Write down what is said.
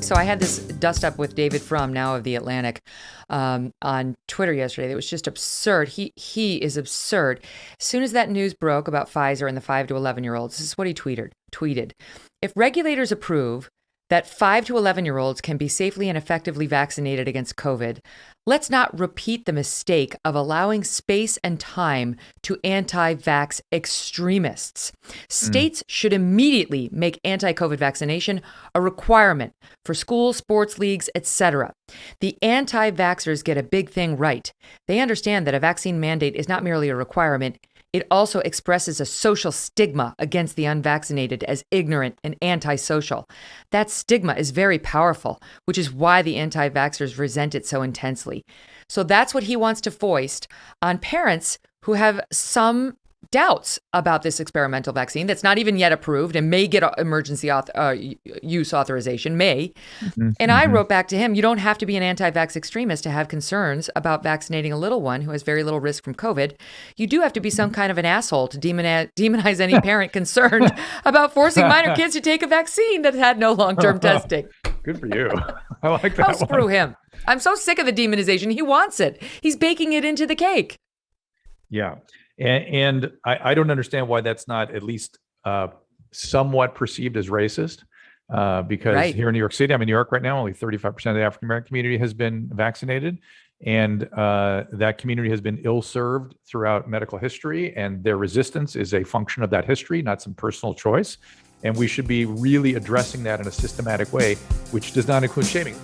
So I had this dust up with David Frum, now of The Atlantic, on Twitter yesterday. It was just absurd. He is absurd. As soon as that news broke about Pfizer and the 5 to 11-year-olds, this is what he tweeted. If regulators approve that 5 to 11-year-olds can be safely and effectively vaccinated against COVID, let's not repeat the mistake of allowing space and time to anti-vax extremists. States should immediately make anti-COVID vaccination a requirement for schools, sports leagues, etc. The anti-vaxxers get a big thing right. They understand that a vaccine mandate is not merely a requirement, it also expresses a social stigma against the unvaccinated as ignorant and antisocial. That stigma is very powerful, which is why the anti-vaxxers resent it so intensely. So that's what he wants to foist on parents who have some doubts about this experimental vaccine that's not even yet approved and may get emergency use authorization, And I wrote back to him, you don't have to be an anti-vax extremist to have concerns about vaccinating a little one who has very little risk from COVID. You do have to be some kind of an asshole to demonize any parent concerned about forcing minor kids to take a vaccine that had no long-term testing. Good for you. I like that. Screw him. I'm so sick of the demonization. He wants it. He's baking it into the cake. Yeah. And I don't understand why that's not at least somewhat perceived as racist, because here in New York City, I'm in New York right now, only 35% of the African-American community has been vaccinated. And that community has been ill-served throughout medical history, and their resistance is a function of that history, not some personal choice. And we should be really addressing that in a systematic way, which does not include shaming.